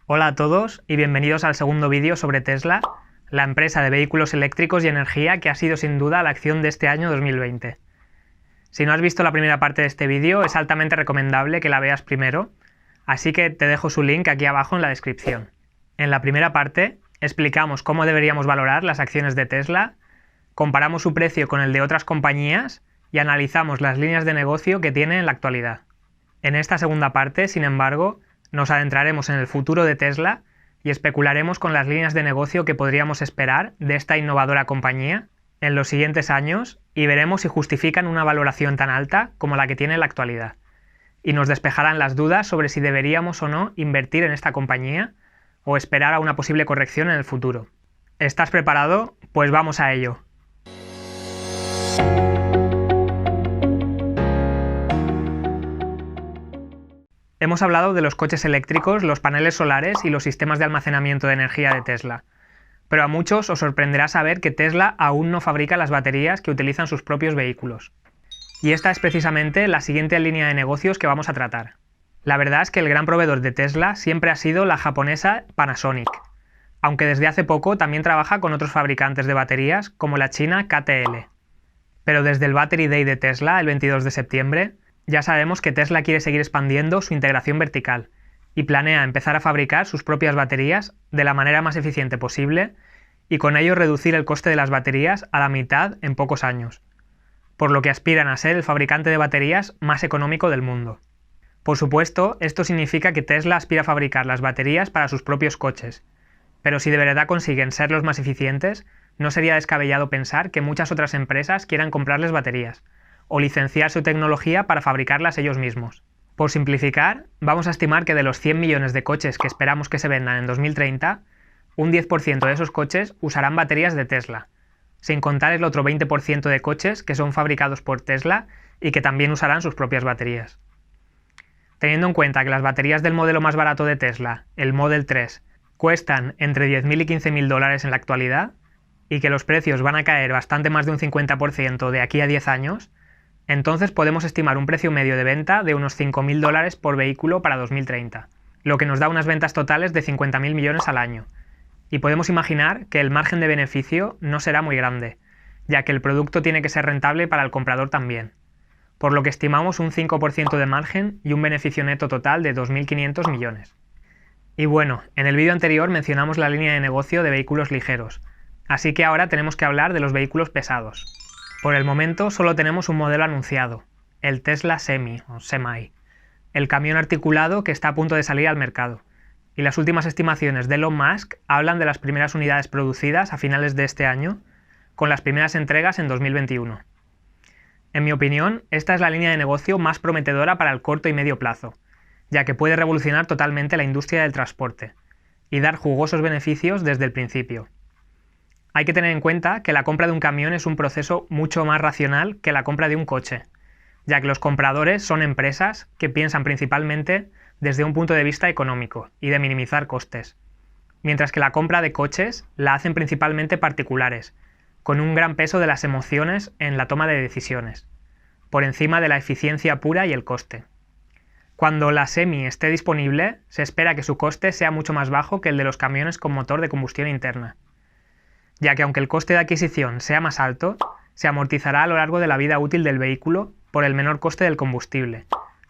Hola a todos y bienvenidos al segundo vídeo sobre Tesla, la empresa de vehículos eléctricos y energía que ha sido sin duda la acción de este año 2020. Si no has visto la primera parte de este vídeo, es altamente recomendable que la veas primero, así que te dejo su link aquí abajo en la descripción. En la primera parte explicamos cómo deberíamos valorar las acciones de Tesla, comparamos su precio con el de otras compañías y analizamos las líneas de negocio que tiene en la actualidad. En esta segunda parte, sin embargo, nos adentraremos en el futuro de Tesla y especularemos con las líneas de negocio que podríamos esperar de esta innovadora compañía en los siguientes años y veremos si justifican una valoración tan alta como la que tiene en la actualidad. Y nos despejarán las dudas sobre si deberíamos o no invertir en esta compañía o esperar a una posible corrección en el futuro. ¿Estás preparado? Pues vamos a ello. Hemos hablado de los coches eléctricos, los paneles solares y los sistemas de almacenamiento de energía de Tesla. Pero a muchos os sorprenderá saber que Tesla aún no fabrica las baterías que utilizan sus propios vehículos. Y esta es precisamente la siguiente línea de negocios que vamos a tratar. La verdad es que el gran proveedor de Tesla siempre ha sido la japonesa Panasonic, aunque desde hace poco también trabaja con otros fabricantes de baterías como la china KTL. Pero desde el Battery Day de Tesla, el 22 de septiembre, ya sabemos que Tesla quiere seguir expandiendo su integración vertical y planea empezar a fabricar sus propias baterías de la manera más eficiente posible y con ello reducir el coste de las baterías a la mitad en pocos años, por lo que aspiran a ser el fabricante de baterías más económico del mundo. Por supuesto, esto significa que Tesla aspira a fabricar las baterías para sus propios coches, pero si de verdad consiguen ser los más eficientes, no sería descabellado pensar que muchas otras empresas quieran comprarles baterías o licenciar su tecnología para fabricarlas ellos mismos. Por simplificar, vamos a estimar que de los 100 millones de coches que esperamos que se vendan en 2030, un 10% de esos coches usarán baterías de Tesla, sin contar el otro 20% de coches que son fabricados por Tesla y que también usarán sus propias baterías. Teniendo en cuenta que las baterías del modelo más barato de Tesla, el Model 3, cuestan entre $10.000 y $15.000 en la actualidad, y que los precios van a caer bastante más de un 50% de aquí a 10 años, entonces podemos estimar un precio medio de venta de unos $5.000 por vehículo para 2030, lo que nos da unas ventas totales de 50.000 millones al año. Y podemos imaginar que el margen de beneficio no será muy grande, ya que el producto tiene que ser rentable para el comprador también, por lo que estimamos un 5% de margen y un beneficio neto total de 2.500 millones. Y bueno, en el vídeo anterior mencionamos la línea de negocio de vehículos ligeros, así que ahora tenemos que hablar de los vehículos pesados. Por el momento solo tenemos un modelo anunciado, el Tesla Semi, el camión articulado que está a punto de salir al mercado, y las últimas estimaciones de Elon Musk hablan de las primeras unidades producidas a finales de este año, con las primeras entregas en 2021. En mi opinión, esta es la línea de negocio más prometedora para el corto y medio plazo, ya que puede revolucionar totalmente la industria del transporte, y dar jugosos beneficios desde el principio. Hay que tener en cuenta que la compra de un camión es un proceso mucho más racional que la compra de un coche, ya que los compradores son empresas que piensan principalmente desde un punto de vista económico y de minimizar costes, mientras que la compra de coches la hacen principalmente particulares, con un gran peso de las emociones en la toma de decisiones, por encima de la eficiencia pura y el coste. Cuando la Semi esté disponible, se espera que su coste sea mucho más bajo que el de los camiones con motor de combustión interna, ya que aunque el coste de adquisición sea más alto, se amortizará a lo largo de la vida útil del vehículo por el menor coste del combustible,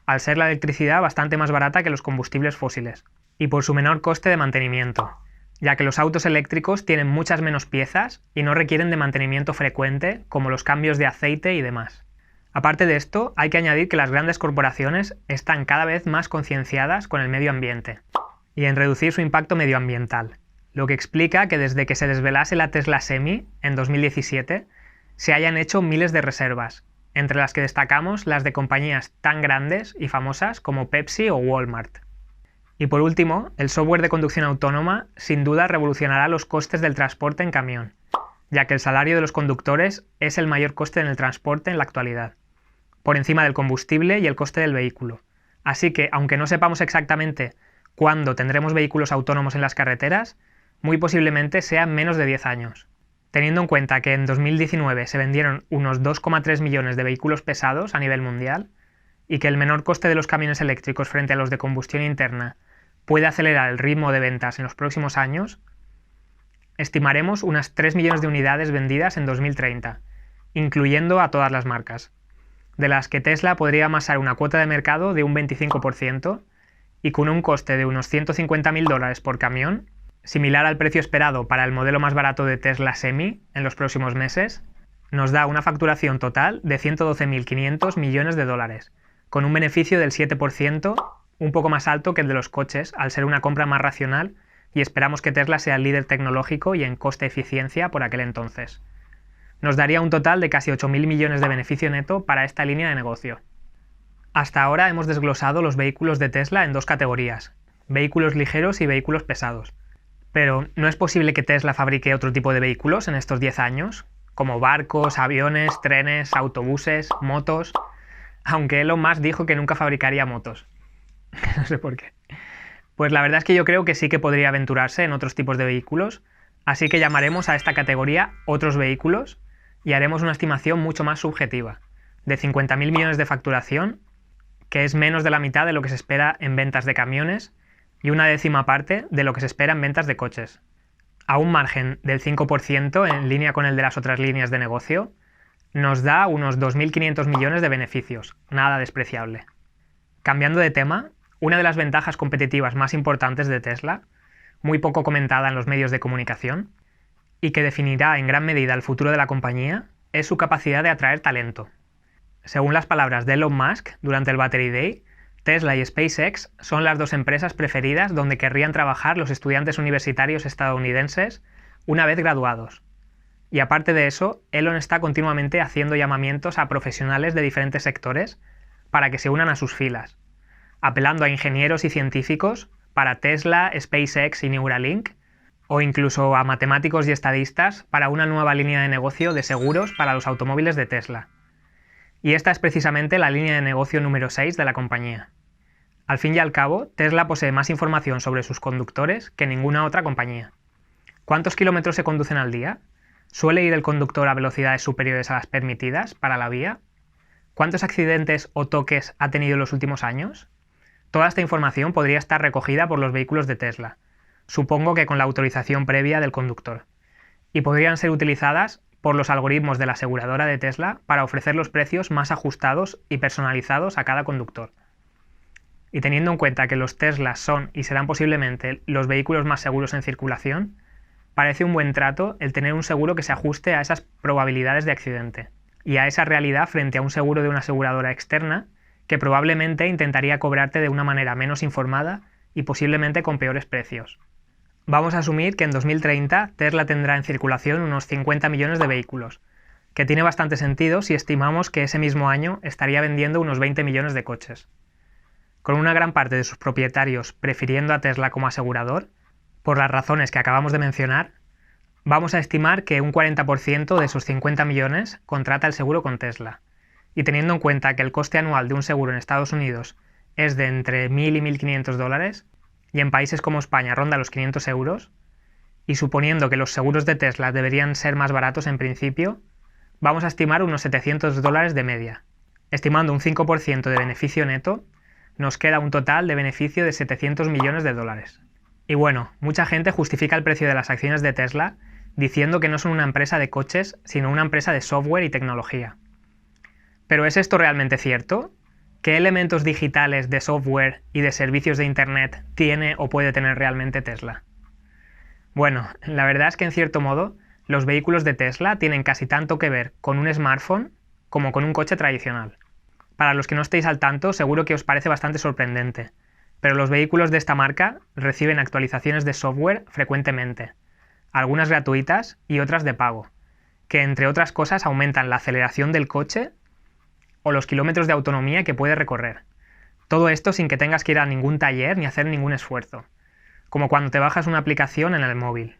al ser la electricidad bastante más barata que los combustibles fósiles, y por su menor coste de mantenimiento, ya que los autos eléctricos tienen muchas menos piezas y no requieren de mantenimiento frecuente como los cambios de aceite y demás. Aparte de esto, hay que añadir que las grandes corporaciones están cada vez más concienciadas con el medio ambiente y en reducir su impacto medioambiental, lo que explica que desde que se desvelase la Tesla Semi, en 2017, se hayan hecho miles de reservas, entre las que destacamos las de compañías tan grandes y famosas como Pepsi o Walmart. Y por último, el software de conducción autónoma sin duda revolucionará los costes del transporte en camión, ya que el salario de los conductores es el mayor coste en el transporte en la actualidad, por encima del combustible y el coste del vehículo. Así que, aunque no sepamos exactamente cuándo tendremos vehículos autónomos en las carreteras, muy posiblemente sea en menos de 10 años. Teniendo en cuenta que en 2019 se vendieron unos 2,3 millones de vehículos pesados a nivel mundial, y que el menor coste de los camiones eléctricos frente a los de combustión interna puede acelerar el ritmo de ventas en los próximos años, estimaremos unas 3 millones de unidades vendidas en 2030, incluyendo a todas las marcas, de las que Tesla podría amasar una cuota de mercado de un 25% y con un coste de unos $150.000 por camión, similar al precio esperado para el modelo más barato de Tesla Semi en los próximos meses, nos da una facturación total de 112.500 millones de dólares, con un beneficio del 7%, un poco más alto que el de los coches, al ser una compra más racional, y esperamos que Tesla sea el líder tecnológico y en coste-eficiencia por aquel entonces. Nos daría un total de casi 8.000 millones de beneficio neto para esta línea de negocio. Hasta ahora hemos desglosado los vehículos de Tesla en dos categorías, vehículos ligeros y vehículos pesados. Pero, ¿no es posible que Tesla fabrique otro tipo de vehículos en estos 10 años? Como barcos, aviones, trenes, autobuses, motos. Aunque Elon Musk dijo que nunca fabricaría motos. No sé por qué. Pues la verdad es que yo creo que sí que podría aventurarse en otros tipos de vehículos, así que llamaremos a esta categoría otros vehículos y haremos una estimación mucho más subjetiva, de 50.000 millones de facturación, que es menos de la mitad de lo que se espera en ventas de camiones y una décima parte de lo que se espera en ventas de coches. A un margen del 5% en línea con el de las otras líneas de negocio, nos da unos 2.500 millones de beneficios, nada despreciable. Cambiando de tema, una de las ventajas competitivas más importantes de Tesla, muy poco comentada en los medios de comunicación, y que definirá en gran medida el futuro de la compañía, es su capacidad de atraer talento. Según las palabras de Elon Musk durante el Battery Day, Tesla y SpaceX son las dos empresas preferidas donde querrían trabajar los estudiantes universitarios estadounidenses una vez graduados. Y aparte de eso, Elon está continuamente haciendo llamamientos a profesionales de diferentes sectores para que se unan a sus filas, apelando a ingenieros y científicos para Tesla, SpaceX y Neuralink, o incluso a matemáticos y estadistas para una nueva línea de negocio de seguros para los automóviles de Tesla. Y esta es precisamente la línea de negocio número 6 de la compañía. Al fin y al cabo, Tesla posee más información sobre sus conductores que ninguna otra compañía. ¿Cuántos kilómetros se conducen al día? ¿Suele ir el conductor a velocidades superiores a las permitidas para la vía? ¿Cuántos accidentes o toques ha tenido en los últimos años? Toda esta información podría estar recogida por los vehículos de Tesla, supongo que con la autorización previa del conductor, y podrían ser utilizadas por los algoritmos de la aseguradora de Tesla para ofrecer los precios más ajustados y personalizados a cada conductor. Y teniendo en cuenta que los Teslas son y serán posiblemente los vehículos más seguros en circulación, parece un buen trato el tener un seguro que se ajuste a esas probabilidades de accidente y a esa realidad frente a un seguro de una aseguradora externa que probablemente intentaría cobrarte de una manera menos informada y posiblemente con peores precios. Vamos a asumir que en 2030 Tesla tendrá en circulación unos 50 millones de vehículos, que tiene bastante sentido si estimamos que ese mismo año estaría vendiendo unos 20 millones de coches. Con una gran parte de sus propietarios prefiriendo a Tesla como asegurador, por las razones que acabamos de mencionar, vamos a estimar que un 40% de esos 50 millones contrata el seguro con Tesla, y teniendo en cuenta que el coste anual de un seguro en Estados Unidos es de entre 1.000 y 1.500 dólares, y en países como España ronda los 500 euros, y suponiendo que los seguros de Tesla deberían ser más baratos en principio, vamos a estimar unos 700 dólares de media. Estimando un 5% de beneficio neto, nos queda un total de beneficio de 700 millones de dólares. Y bueno, mucha gente justifica el precio de las acciones de Tesla diciendo que no son una empresa de coches, sino una empresa de software y tecnología. ¿Pero es esto realmente cierto? ¿Qué elementos digitales de software y de servicios de Internet tiene o puede tener realmente Tesla? Bueno, la verdad es que en cierto modo, los vehículos de Tesla tienen casi tanto que ver con un smartphone como con un coche tradicional. Para los que no estéis al tanto, seguro que os parece bastante sorprendente, pero los vehículos de esta marca reciben actualizaciones de software frecuentemente, algunas gratuitas y otras de pago, que entre otras cosas aumentan la aceleración del coche o los kilómetros de autonomía que puede recorrer. Todo esto sin que tengas que ir a ningún taller ni hacer ningún esfuerzo, como cuando te bajas una aplicación en el móvil.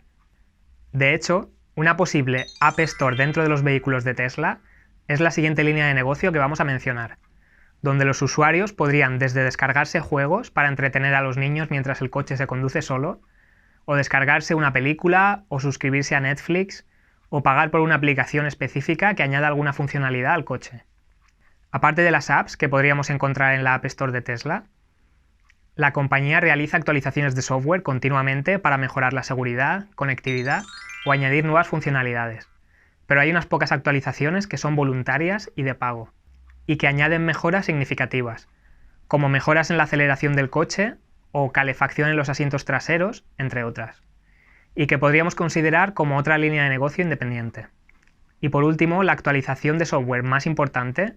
De hecho, una posible App Store dentro de los vehículos de Tesla es la siguiente línea de negocio que vamos a mencionar, donde los usuarios podrían desde descargarse juegos para entretener a los niños mientras el coche se conduce solo, o descargarse una película, o suscribirse a Netflix, o pagar por una aplicación específica que añada alguna funcionalidad al coche. Aparte de las apps que podríamos encontrar en la App Store de Tesla, La compañía realiza actualizaciones de software continuamente para mejorar la seguridad, conectividad o añadir nuevas funcionalidades. Pero hay unas pocas actualizaciones que son voluntarias y de pago, y que añaden mejoras significativas, como mejoras en la aceleración del coche o calefacción en los asientos traseros, entre otras, y que podríamos considerar como otra línea de negocio independiente. Y por último, la actualización de software más importante,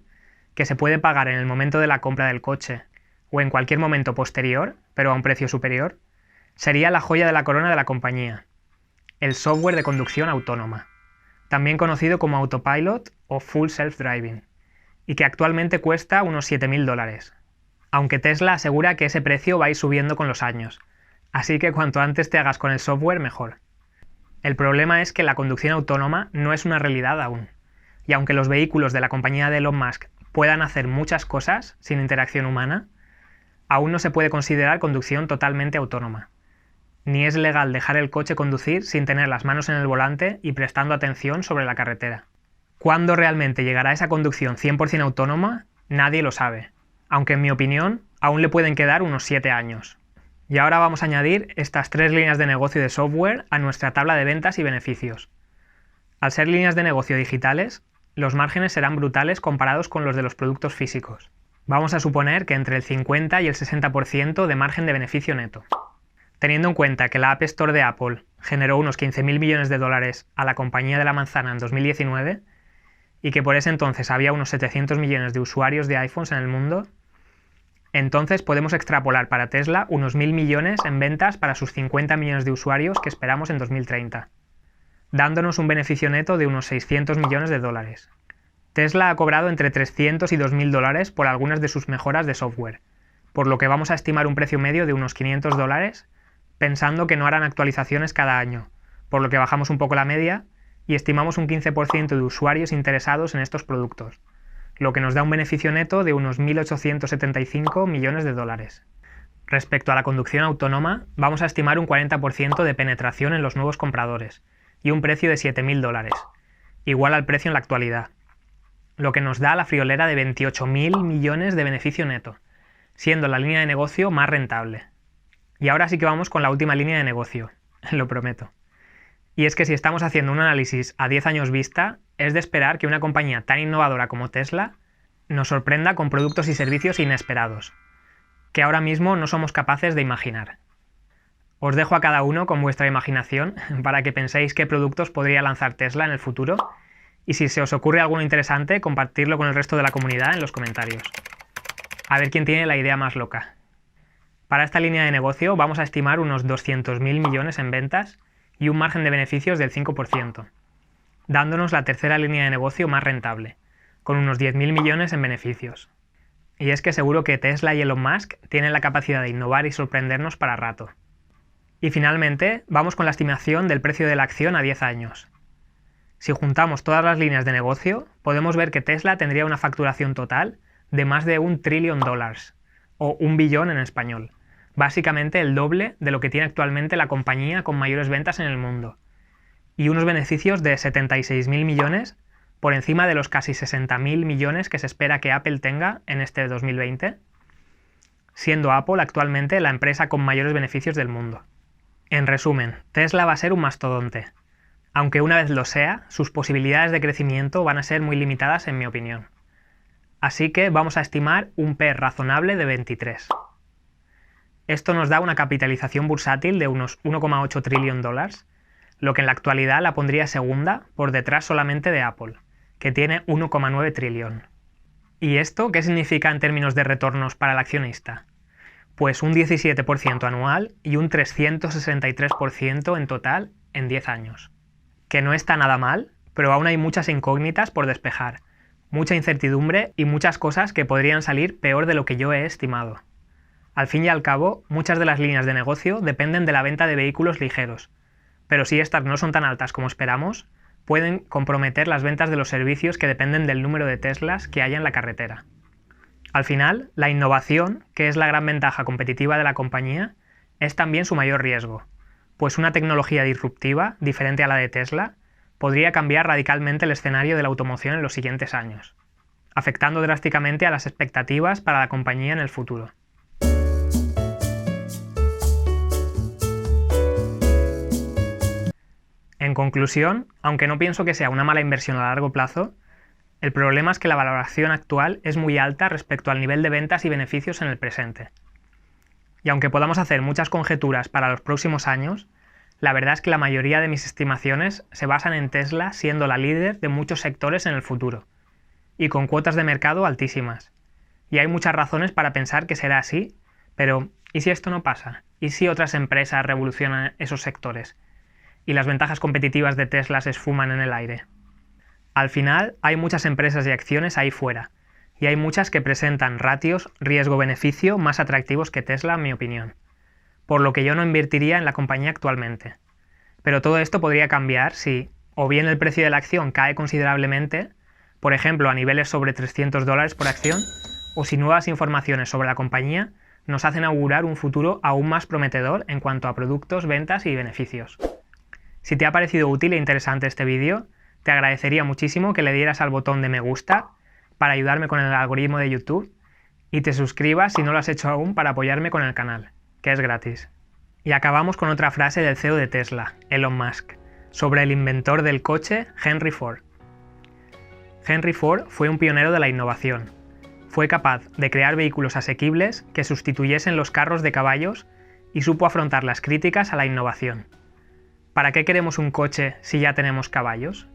que se puede pagar en el momento de la compra del coche o en cualquier momento posterior, pero a un precio superior, sería la joya de la corona de la compañía, el software de conducción autónoma, también conocido como Autopilot o Full Self-Driving, y que actualmente cuesta unos $7.000, aunque Tesla asegura que ese precio va a ir subiendo con los años, así que cuanto antes te hagas con el software, mejor. El problema es que la conducción autónoma no es una realidad aún, y aunque los vehículos de la compañía de Elon Musk puedan hacer muchas cosas sin interacción humana, aún no se puede considerar conducción totalmente autónoma. Ni es legal dejar el coche conducir sin tener las manos en el volante y prestando atención sobre la carretera. ¿Cuándo realmente llegará esa conducción 100% autónoma? Nadie lo sabe, aunque en mi opinión aún le pueden quedar unos 7 años. Y ahora vamos a añadir estas 3 líneas de negocio de software a nuestra tabla de ventas y beneficios. Al ser líneas de negocio digitales, los márgenes serán brutales comparados con los de los productos físicos. Vamos a suponer que entre el 50 y el 60% de margen de beneficio neto. Teniendo en cuenta que la App Store de Apple generó unos $15.000 millones a la compañía de la manzana en 2019 y que por ese entonces había unos 700 millones de usuarios de iPhones en el mundo, entonces podemos extrapolar para Tesla unos 1.000 millones en ventas para sus 50 millones de usuarios que esperamos en 2030, dándonos un beneficio neto de unos $600 millones. Tesla ha cobrado entre $300 y $2.000 por algunas de sus mejoras de software, por lo que vamos a estimar un precio medio de unos $500, pensando que no harán actualizaciones cada año, por lo que bajamos un poco la media y estimamos un 15% de usuarios interesados en estos productos, lo que nos da un beneficio neto de unos $1.875 millones. Respecto a la conducción autónoma, vamos a estimar un 40% de penetración en los nuevos compradores y un precio de $7.000, igual al precio en la actualidad, lo que nos da la friolera de 28.000 millones de beneficio neto, siendo la línea de negocio más rentable. Y ahora sí que vamos con la última línea de negocio, lo prometo. Y es que si estamos haciendo un análisis a 10 años vista, es de esperar que una compañía tan innovadora como Tesla nos sorprenda con productos y servicios inesperados, que ahora mismo no somos capaces de imaginar. Os dejo a cada uno con vuestra imaginación para que penséis qué productos podría lanzar Tesla en el futuro y si se os ocurre alguno interesante, compartirlo con el resto de la comunidad en los comentarios. A ver quién tiene la idea más loca. Para esta línea de negocio vamos a estimar unos 200.000 millones en ventas y un margen de beneficios del 5%, dándonos la tercera línea de negocio más rentable, con unos 10.000 millones en beneficios. Y es que seguro que Tesla y Elon Musk tienen la capacidad de innovar y sorprendernos para rato. Y finalmente, vamos con la estimación del precio de la acción a 10 años. Si juntamos todas las líneas de negocio, podemos ver que Tesla tendría una facturación total de más de $1 trillón, o 1 billón en español, básicamente el doble de lo que tiene actualmente la compañía con mayores ventas en el mundo, y unos beneficios de 76.000 millones por encima de los casi 60.000 millones que se espera que Apple tenga en este 2020, siendo Apple actualmente la empresa con mayores beneficios del mundo. En resumen, Tesla va a ser un mastodonte. Aunque una vez lo sea, sus posibilidades de crecimiento van a ser muy limitadas en mi opinión. Así que vamos a estimar un P razonable de 23. Esto nos da una capitalización bursátil de unos 1,8 trillón dólares, lo que en la actualidad la pondría segunda por detrás solamente de Apple, que tiene 1,9 trillón. ¿Y esto qué significa en términos de retornos para el accionista? Pues un 17% anual y un 363% en total en 10 años. Que no está nada mal, pero aún hay muchas incógnitas por despejar, mucha incertidumbre y muchas cosas que podrían salir peor de lo que yo he estimado. Al fin y al cabo, muchas de las líneas de negocio dependen de la venta de vehículos ligeros, pero si estas no son tan altas como esperamos, pueden comprometer las ventas de los servicios que dependen del número de Teslas que haya en la carretera. Al final, la innovación, que es la gran ventaja competitiva de la compañía, es también su mayor riesgo, pues una tecnología disruptiva, diferente a la de Tesla, podría cambiar radicalmente el escenario de la automoción en los siguientes años, afectando drásticamente a las expectativas para la compañía en el futuro. conclusión, aunque no pienso que sea una mala inversión a largo plazo, el problema es que la valoración actual es muy alta respecto al nivel de ventas y beneficios en el presente. Y aunque podamos hacer muchas conjeturas para los próximos años, la verdad es que la mayoría de mis estimaciones se basan en Tesla siendo la líder de muchos sectores en el futuro, y con cuotas de mercado altísimas. Y hay muchas razones para pensar que será así, pero ¿y si esto no pasa? ¿Y si otras empresas revolucionan esos sectores? ¿Y las ventajas competitivas de Tesla se esfuman en el aire? Al final, hay muchas empresas y acciones ahí fuera, y hay muchas que presentan ratios riesgo-beneficio más atractivos que Tesla, en mi opinión, por lo que yo no invertiría en la compañía actualmente. Pero todo esto podría cambiar si, o bien el precio de la acción cae considerablemente, por ejemplo a niveles sobre $300 por acción, o si nuevas informaciones sobre la compañía nos hacen augurar un futuro aún más prometedor en cuanto a productos, ventas y beneficios. Si te ha parecido útil e interesante este vídeo, te agradecería muchísimo que le dieras al botón de me gusta para ayudarme con el algoritmo de YouTube y te suscribas si no lo has hecho aún para apoyarme con el canal, que es gratis. Y acabamos con otra frase del CEO de Tesla, Elon Musk, sobre el inventor del coche, Henry Ford. Henry Ford fue un pionero de la innovación. Fue capaz de crear vehículos asequibles que sustituyesen los carros de caballos y supo afrontar las críticas a la innovación. ¿Para qué queremos un coche si ya tenemos caballos?